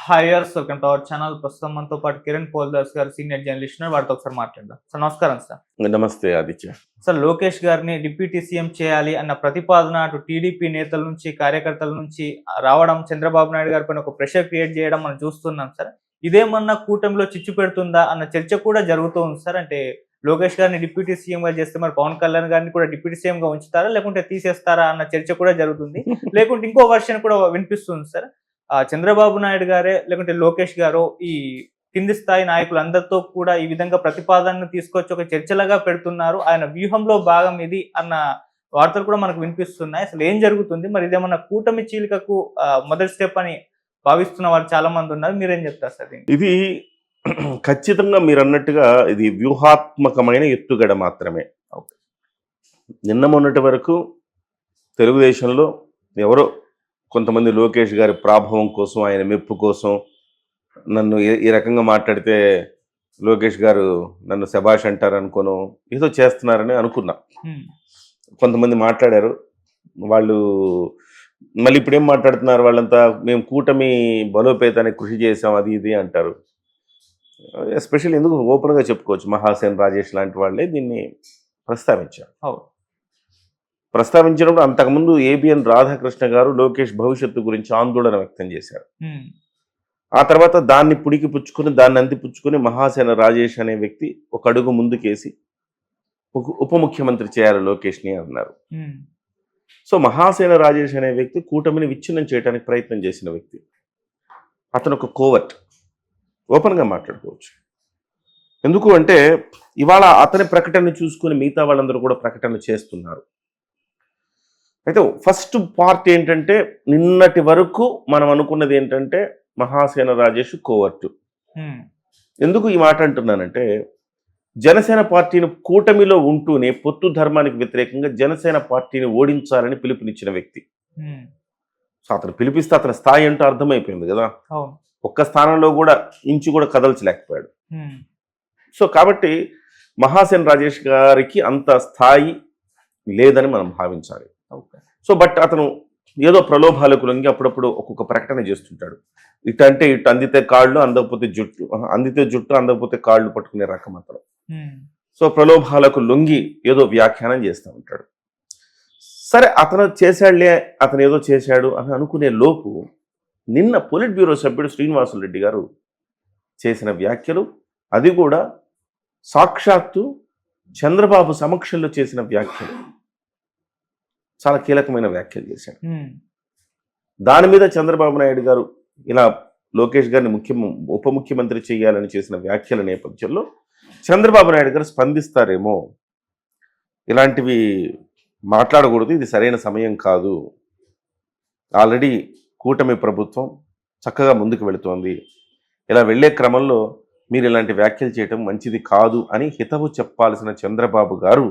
హాయర్స్ welcome to our channel. ప్రస్తుతం మనతో పాటు కిరణ్ పోల్దాస్ గారు సీనియర్ జర్నలిస్ట్ ఉన్నారు. వారితో ఒకసారి మాట్లాడదాం. సార్ నమస్కారం సార్. నమస్తే ఆదిత్య. సార్ లోకేష్ గారిని డిప్యూటీ సీఎం చేయాలి అన్న ప్రతిపాదన అటు టీడీపీ నేతల నుంచి కార్యకర్తల నుంచి రావడం, చంద్రబాబు నాయుడు గారి పైన ఒక ప్రెషర్ క్రియేట్ చేయడం మనం చూస్తున్నాం సార్. ఇదేమన్నా కూటమిలో చిచ్చు పెడుతుందా అన్న చర్చ కూడా జరుగుతూ ఉంది సార్. అంటే లోకేష్ గారిని డిప్యూటీ సీఎం గా చేస్తే మరి పవన్ కళ్యాణ్ గారిని కూడా డిప్యూటీ సీఎం గా ఉంచుతారా లేకుంటే తీసేస్తారా అన్న చర్చ కూడా జరుగుతుంది. లేకుంటే ఇంకో వర్షన్ కూడా వినిపిస్తుంది సార్. చంద్రబాబు నాయుడు గారే లేకుంటే లోకేష్ గారు ఈ కింది స్థాయి నాయకులందరితో కూడా ఈ విధంగా ప్రతిపాదనను తీసుకొచ్చి ఒక చర్చలుగా పెడుతున్నారు. ఆయన వ్యూహంలో భాగం ఇది అన్న వార్తలు కూడా మనకు వినిపిస్తున్నాయి. అసలు ఏం జరుగుతుంది? మరి ఇదేమన్నా కూటమి చీలికకు మొదటి స్టెప్ అని భావిస్తున్న వాళ్ళు చాలా మంది ఉన్నారు. మీరేం చెప్తారు సార్? ఇది ఖచ్చితంగా మీరు అన్నట్టుగా ఇది వ్యూహాత్మకమైన ఎత్తుగడ మాత్రమే. నిన్న మొన్నటి వరకు తెలుగుదేశంలో ఎవరో కొంతమంది లోకేష్ గారి ప్రాభవం కోసం, ఆయన మెప్పు కోసం నన్ను ఈ రకంగా మాట్లాడితే లోకేష్ గారు నన్ను శభాష్ అంటారు అనుకోను, ఏదో చేస్తున్నారని అనుకున్నా. కొంతమంది మాట్లాడారు. వాళ్ళు మళ్ళీ ఇప్పుడేం మాట్లాడుతున్నారు వాళ్ళంతా, మేము కూటమి బలోపేతానికి కృషి చేసాం అది ఇది అంటారు. ఎస్పెషల్లీ ఎందుకు ఓపెన్గా చెప్పుకోవచ్చు, మహాసేన్ రాజేష్ లాంటి వాళ్ళే దీన్ని ప్రస్తావించారు. ప్రస్తావించినప్పుడు అంతకుముందు ఏబిఎన్ రాధాకృష్ణ గారు లోకేష్ భవిష్యత్తు గురించి ఆందోళన వ్యక్తం చేశారు. ఆ తర్వాత దాన్ని పుడికి పుచ్చుకొని, దాన్ని అందిపుచ్చుకొని మహాసేన రాజేష్ అనే వ్యక్తి ఒక అడుగు ముందుకేసి ఉప ముఖ్యమంత్రి చేయాలి లోకేష్ని అన్నారు. సో మహాసేన రాజేష్ అనే వ్యక్తి కూటమిని విచ్ఛిన్నం చేయడానికి ప్రయత్నం చేసిన వ్యక్తి. అతను ఒక కోవర్ట్, ఓపెన్గా మాట్లాడుకోవచ్చు. ఎందుకు అంటే ఇవాళ అతని ప్రకటన చూసుకుని మిగతా వాళ్ళందరూ కూడా ప్రకటన చేస్తున్నారు. అయితే ఫస్ట్ పార్ట్ ఏంటంటే, నిన్నటి వరకు మనం అనుకున్నది ఏంటంటే మహాసేన రాజేష్ కోవర్టు. ఎందుకు ఈ మాట అంటున్నానంటే, జనసేన పార్టీని కూటమిలో ఉంటూనే పొత్తు ధర్మానికి వ్యతిరేకంగా జనసేన పార్టీని ఓడించాలని పిలుపునిచ్చిన వ్యక్తి. సో అతను పిలిపిస్తే అతని స్థాయి ఏంటో అర్థమైపోయింది కదా. ఒక్క స్థానంలో కూడా ఇంచు కూడా కదల్చలేకపోయాడు. సో కాబట్టి మహాసేన రాజేష్ గారికి అంత స్థాయి లేదని మనం భావించాలి. సో బట్ అతను ఏదో ప్రలోభాలకు లొంగి అప్పుడప్పుడు ఒక్కొక్క ప్రకటన చేస్తుంటాడు. ఇటు అంటే ఇటు అందితే కాళ్ళు, అందకపోతే జుట్టు, అందితే జుట్టు అందకపోతే కాళ్ళు పట్టుకునే రకం అతను. సో ప్రలోభాలకు లొంగి ఏదో వ్యాఖ్యానం చేస్తూ ఉంటాడు. సరే అతను చేశాడులే, అతను ఏదో చేశాడు అని అనుకునే లోపు నిన్న పొలిట్ బ్యూరో సభ్యుడు శ్రీనివాసులు రెడ్డి గారు చేసిన వ్యాఖ్యలు, అది కూడా సాక్షాత్తు చంద్రబాబు సమక్షంలో చేసిన వ్యాఖ్యలు, చాలా కీలకమైన వ్యాఖ్యలు చేశాడు. దాని మీద చంద్రబాబు నాయుడు గారు ఇలా లోకేష్ గారిని ఉప ముఖ్యమంత్రి చేయాలని చేసిన వ్యాఖ్యల నేపథ్యంలో చంద్రబాబు నాయుడు గారు స్పందిస్తారేమో, ఇలాంటివి మాట్లాడకూడదు, ఇది సరైన సమయం కాదు, ఆల్రెడీ కూటమి ప్రభుత్వం చక్కగా ముందుకు వెళుతోంది, ఇలా వెళ్లే క్రమంలో మీరు ఇలాంటి వ్యాఖ్యలు చేయటం మంచిది కాదు అని హితవు చెప్పాల్సిన చంద్రబాబు గారు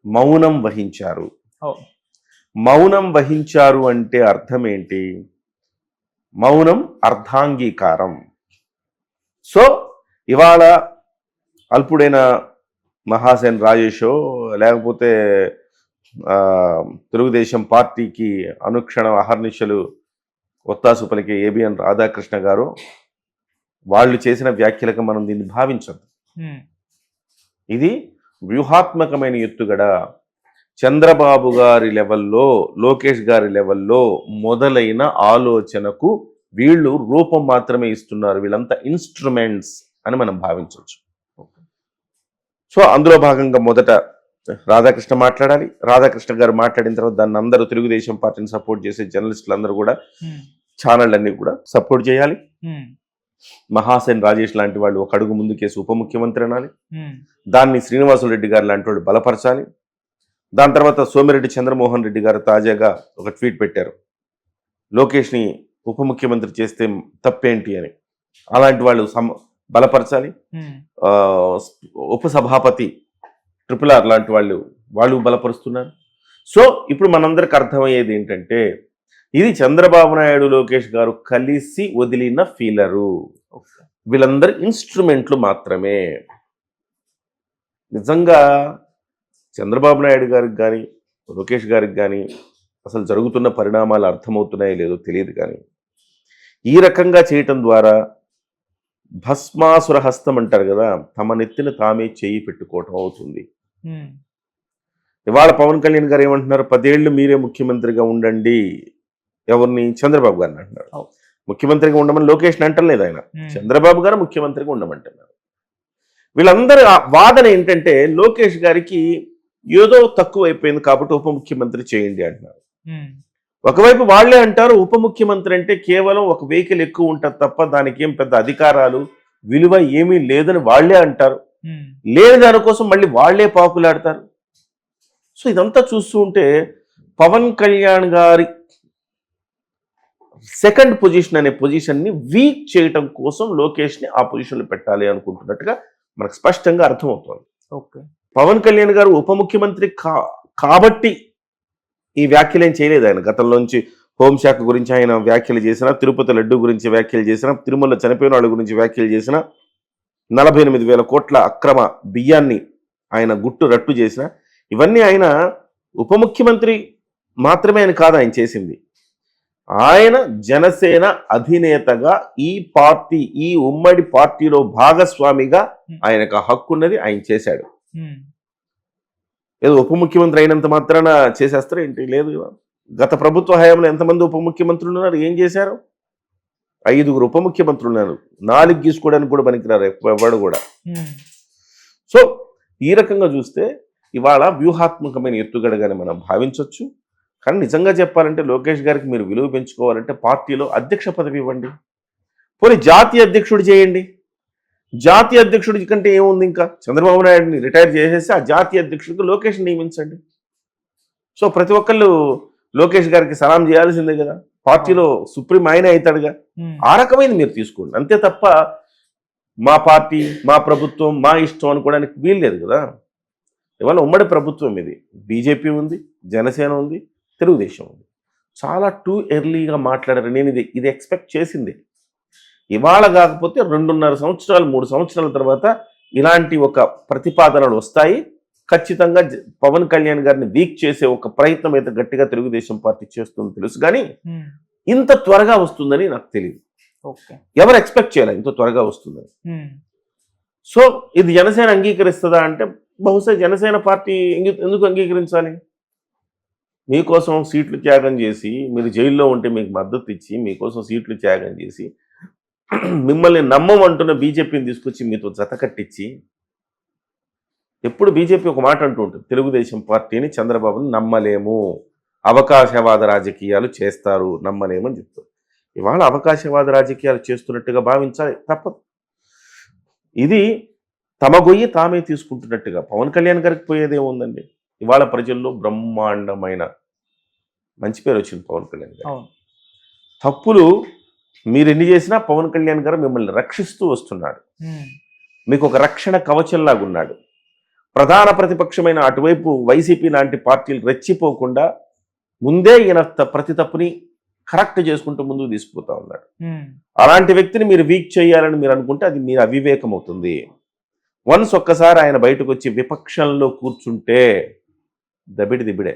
మౌనం వహించారు. మౌనం వహించారు అంటే అర్థం ఏంటి? మౌనం అర్ధాంగీకారం. సో ఇవాళ అల్పుడైన మహాసేన్ రాజేషో లేకపోతే తెలుగుదేశం పార్టీకి అనుక్షణం అహర్నిశలు ఒత్తాసు పలికే ఏబిఎన్ రాధాకృష్ణ గారు వాళ్ళు చేసిన వ్యాఖ్యలకు మనం దీన్ని భావించదు. ఇది వ్యూహాత్మకమైన ఎత్తుగడ. చంద్రబాబు గారి లెవెల్లో, లోకేష్ గారి లెవెల్లో మొదలైన ఆలోచనకు వీళ్ళు రూపం మాత్రమే ఇస్తున్నారు. వీళ్ళంతా ఇన్స్ట్రుమెంట్స్ అని మనం భావించవచ్చు. సో అందులో భాగంగా మొదట రాధాకృష్ణ మాట్లాడాలి. రాధాకృష్ణ గారు మాట్లాడిన తర్వాత దాన్ని అందరూ తెలుగుదేశం పార్టీని సపోర్ట్ చేసే జర్నలిస్టులు అందరూ కూడా, ఛానల్ అన్ని కూడా సపోర్ట్ చేయాలి. మహాసేన్ రాజేష్ లాంటి వాళ్ళు ఒక అడుగు ముందుకేసి ఉప ముఖ్యమంత్రి అనాలి. దాన్ని శ్రీనివాసులు రెడ్డి గారు లాంటి వాళ్ళు బలపరచాలి. దాని తర్వాత సోమిరెడ్డి చంద్రమోహన్ రెడ్డి గారు తాజాగా ఒక ట్వీట్ పెట్టారు, లోకేష్ని ఉప ముఖ్యమంత్రి చేస్తే తప్పేంటి అని. అలాంటి వాళ్ళు బలపరచాలి. ఉపసభాపతి RRR లాంటి వాళ్ళు బలపరుస్తున్నారు. సో ఇప్పుడు మనందరికి అర్థమయ్యేది ఏంటంటే, ఇది చంద్రబాబు నాయుడు లోకేష్ గారు కలిసి వదిలిన ఫీలరు. వీళ్ళందరూ ఇన్స్ట్రుమెంట్లు మాత్రమే. నిజంగా చంద్రబాబు నాయుడు గారికి కానీ లోకేష్ గారికి కానీ అసలు జరుగుతున్న పరిణామాలు అర్థమవుతున్నాయో లేదో తెలియదు, కానీ ఈ రకంగా చేయటం ద్వారా భస్మాసుర హస్తం అంటారు కదా, తమ నెత్తిన తామే చేయి పెట్టుకోవటం అవుతుంది. ఇవాళ పవన్ కళ్యాణ్ గారు ఏమంటున్నారు, 10 ఏళ్ళు మీరే ముఖ్యమంత్రిగా ఉండండి. ఎవరిని? చంద్రబాబు గారిని అంటున్నారు. ముఖ్యమంత్రిగా ఉండమని లోకేష్ని అంటలేదు ఆయన, చంద్రబాబు గారు ముఖ్యమంత్రిగా ఉండమంటున్నారు. వీళ్ళందరి వాదన ఏంటంటే లోకేష్ గారికి ఏదో తక్కువ అయిపోయింది కాబట్టి ఉప ముఖ్యమంత్రి చేయండి అంటున్నారు. ఒకవైపు వాళ్లే అంటారు ఉప ముఖ్యమంత్రి అంటే కేవలం ఒక వెహికల్ ఎక్కువ ఉంటుంది తప్ప దానికి ఏం పెద్ద అధికారాలు విలువ ఏమీ లేదని వాళ్లే అంటారు. లేని దానికోసం మళ్ళీ వాళ్లే పాకులాడతారు. సో ఇదంతా చూస్తూ ఉంటే పవన్ కళ్యాణ్ గారి సెకండ్ పొజిషన్ అనే పొజిషన్ని వీక్ చేయటం కోసం లోకేష్ని ఆ పొజిషన్లో పెట్టాలి అనుకుంటున్నట్టుగా మనకు స్పష్టంగా అర్థమవుతోంది. ఓకే, పవన్ కళ్యాణ్ గారు ఉప ముఖ్యమంత్రి కాబట్టి ఈ వ్యాఖ్యలు ఏం చేయలేదు. ఆయన గతంలోంచి హోంశాఖ గురించి ఆయన వ్యాఖ్యలు చేసినా, తిరుపతి లడ్డు గురించి వ్యాఖ్యలు చేసినా, తిరుమల చనిపోయిన వాళ్ళ గురించి వ్యాఖ్యలు చేసినా, 48,000 కోట్ల అక్రమ బియ్యాన్ని ఆయన గుట్టు రట్టు చేసిన, ఇవన్నీ ఆయన ఉప ముఖ్యమంత్రి మాత్రమే అని కాదు ఆయన చేసింది. ఆయన జనసేన అధినేతగా ఈ పార్టీ, ఈ ఉమ్మడి పార్టీలో భాగస్వామిగా ఆయనకు హక్కు ఉన్నది, ఆయన చేశాడు. ఏదో ఉప ముఖ్యమంత్రి అయినంత మాత్రాన చేసేస్తారు ఏంటి? లేదు. గత ప్రభుత్వ హయాంలో ఎంతమంది ఉప ముఖ్యమంత్రులు ఉన్నారు, ఏం చేశారు? 5 ఉప ముఖ్యమంత్రులు ఉన్నారు, 4 గీసుకోవడానికి కూడా పనికిరారు ఎవడు కూడా. సో ఈ రకంగా చూస్తే ఇవాళ వ్యూహాత్మకమైన ఎత్తుగడగానే మనం భావించవచ్చు. కానీ నిజంగా చెప్పాలంటే లోకేష్ గారికి మీరు విలువ పెంచుకోవాలంటే పార్టీలో అధ్యక్ష పదవి ఇవ్వండి, పోనీ జాతీయ అధ్యక్షుడు చేయండి. జాతీయ అధ్యక్షుడి కంటే ఏముంది, ఇంకా చంద్రబాబు నాయుడిని రిటైర్ చేసేసి ఆ జాతీయ అధ్యక్షుడికి లోకేష్ నియమించండి. సో ప్రతి ఒక్కళ్ళు లోకేష్ గారికి సలాం చేయాల్సిందే కదా, పార్టీలో సుప్రీం ఆయనే అవుతాడుగా. ఆ రకమైనది మీరు తీసుకోండి, అంతే తప్ప మా పార్టీ, మా ప్రభుత్వం, మా ఇష్టం అనుకోవడానికి వీల్లేదు కదా. ఇవాళ ఉమ్మడి ప్రభుత్వం ఇది, బీజేపీ ఉంది, జనసేన ఉంది, తెలుగుదేశం ఉంది. చాలా టూ ఎర్లీగా మాట్లాడారు. నేను ఇది ఎక్స్పెక్ట్ చేసింది. ఇవాళ కాకపోతే 2.5 సంవత్సరాలు 3 సంవత్సరాల తర్వాత ఇలాంటి ఒక ప్రతిపాదనలు వస్తాయి. ఖచ్చితంగా పవన్ కళ్యాణ్ గారిని వీక్ చేసే ఒక ప్రయత్నం అయితే గట్టిగా తెలుగుదేశం పార్టీ చేస్తుందని తెలుసు, కానీ ఇంత త్వరగా వస్తుందని నాకు తెలియదు. ఎవరు ఎక్స్పెక్ట్ చేయాలి ఇంత త్వరగా వస్తుందని. సో ఇది జనసేన అంగీకరిస్తుందా అంటే బహుశా జనసేన పార్టీ ఎందుకు అంగీకరించాలి? మీకోసం సీట్లు త్యాగం చేసి, మీరు జైల్లో ఉంటే మీకు మద్దతు ఇచ్చి, మీకోసం సీట్లు త్యాగం చేసి, మిమ్మల్ని నమ్మమంటున్న బీజేపీని తీసుకొచ్చి మీతో జత కట్టించి, ఎప్పుడు బీజేపీ ఒక మాట అంటూ ఉంటుంది, తెలుగుదేశం పార్టీని చంద్రబాబుని నమ్మలేము, అవకాశవాద రాజకీయాలు చేస్తారు, నమ్మలేమని చెప్తారు. ఇవాళ అవకాశవాద రాజకీయాలు చేస్తున్నట్టుగా భావించాలి, తప్పదు. ఇది తమ గొయ్యి తామే తీసుకుంటున్నట్టుగా. పవన్ కళ్యాణ్ గారికి పోయేదేముందండి? ఇవాళ ప్రజల్లో బ్రహ్మాండమైన మంచి పేరు వచ్చింది పవన్ కళ్యాణ్ గారు. తప్పులు మీరు ఎన్ని చేసినా పవన్ కళ్యాణ్ గారు మిమ్మల్ని రక్షిస్తూ వస్తున్నాడు, మీకు ఒక రక్షణ కవచంలాగా ఉన్నాడు. ప్రధాన ప్రతిపక్షమైన అటువైపు వైసీపీ లాంటి పార్టీలు రెచ్చిపోకుండా ముందే ఈయన ప్రతి తప్పుని కరెక్ట్ చేసుకుంటూ ముందుకు తీసుకుపోతా ఉన్నాడు. అలాంటి వ్యక్తిని మీరు వీక్ చేయాలని మీరు అనుకుంటే అది మీరు అవివేకం అవుతుంది. వన్స్ ఒక్కసారి ఆయన బయటకు వచ్చి విపక్షంలో కూర్చుంటే దిబిడే.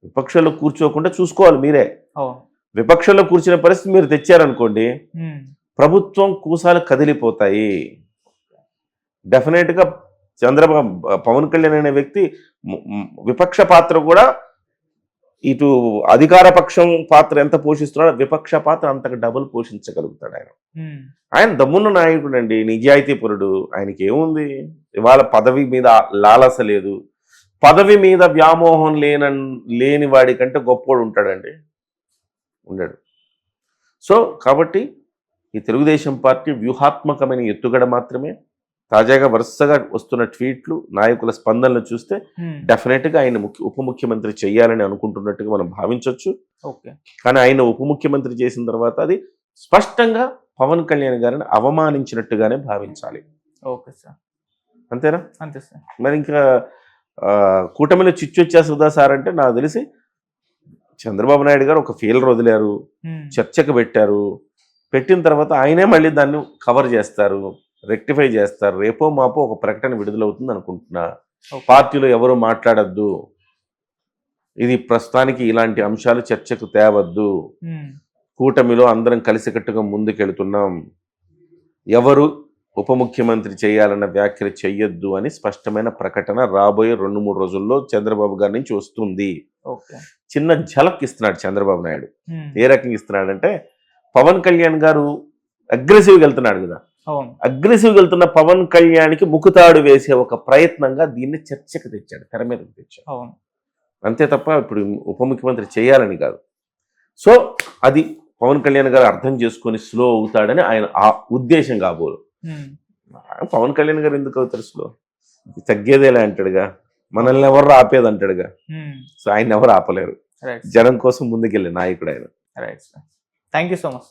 విపక్షంలో కూర్చోకుండా చూసుకోవాలి మీరే. విపక్షంలో కూర్చునే పరిస్థితి మీరు తెచ్చారనుకోండి, ప్రభుత్వం కూసాలు కదిలిపోతాయి. డెఫినెట్గా చంద్రబాబు, పవన్ కళ్యాణ్ అనే వ్యక్తి విపక్ష పాత్ర కూడా, ఇటు అధికార పక్షం పాత్ర ఎంత పోషిస్తున్నాడో విపక్ష పాత్ర అంతకు డబుల్ పోషించగలుగుతాడు ఆయన. ఆయన దమ్మున్న నాయకుడు అండి, నిజాయితీపరుడు. ఆయనకి ఏముంది, ఇవాళ పదవి మీద లాలస లేదు, పదవి మీద వ్యామోహం లేని వాడి కంటే గొప్పోడు ఉంటాడండి, ఉండడు. సో కాబట్టి ఈ తెలుగుదేశం పార్టీ వ్యూహాత్మకమైన ఎత్తుగడ మాత్రమే. తాజాగా వరుసగా వస్తున్న ట్వీట్లు, నాయకుల స్పందనలు చూస్తే డెఫినెట్గా ఆయన ఉప ముఖ్యమంత్రి చేయాలని అనుకుంటున్నట్టుగా మనం భావించవచ్చు. కానీ ఆయన ఉప ముఖ్యమంత్రి చేసిన తర్వాత అది స్పష్టంగా పవన్ కళ్యాణ్ గారిని అవమానించినట్టుగానే భావించాలి. ఓకే సార్, అంతేనా? అంతే సార్. మరి ఇంకా కూటమిలో చిచ్చు వచ్చేస్తుందా సార్ అంటే నాకు తెలిసి చంద్రబాబు నాయుడు గారు ఒక ఫెయిల్యూర్ వదిలారు, చర్చకు పెట్టారు, పెట్టిన తర్వాత ఆయనే మళ్ళీ దాన్ని కవర్ చేస్తారు, రెక్టిఫై చేస్తారు. రేపో మాపో ఒక ప్రకటన విడుదలవుతుంది అనుకుంటున్నా. పార్టీలో ఎవరు మాట్లాడద్దు, ఇది ప్రస్తుతానికి ఇలాంటి అంశాలు చర్చకు తేవద్దు, కూటమిలో అందరం కలిసికట్టుగా ముందుకెళ్తున్నాం, ఎవరు ఉప ముఖ్యమంత్రి చేయాలన్న వ్యాఖ్యలు చెయ్యొద్దు అని స్పష్టమైన ప్రకటన రాబోయే 2-3 రోజుల్లో చంద్రబాబు గారి నుంచి వస్తుంది. ఓకే. చిన్న ఝలక్ ఇస్తున్నాడు చంద్రబాబు నాయుడు. ఉమ్. ఏ రకంగా ఇస్తున్నాడంటే, పవన్ కళ్యాణ్ గారు అగ్రెసివ్గా వెళ్తున్నాడు కదా, అవును. అగ్రెసివ్గా వెళ్తున్న పవన్ కళ్యాణ్కి ముకుతాడు వేసే ఒక ప్రయత్నంగా దీన్ని చర్చకు తెచ్చాడు, తెర మీదకి తెచ్చాడు. అవును. అంతే తప్ప ఇప్పుడు ఉప ముఖ్యమంత్రి చేయాలని కాదు. సో అది పవన్ కళ్యాణ్ గారు అర్థం చేసుకొని స్లో అవుతాడని ఆయన ఆ ఉద్దేశం కాబోలు. ఉమ్. పవన్ కళ్యాణ్ గారు ఎందుకు అవుతారు స్లో? తగ్గేదేలా అంటాడుగా, మనల్ని ఎవరు ఆపేది అంటాడుగా. ఉమ్. సో ఆయన ఎవరు ఆపలేరు. రైట్. జనం కోసం ముందుకెళ్ళే నాయకుడు ఆయన. Right sir. Thank you so much.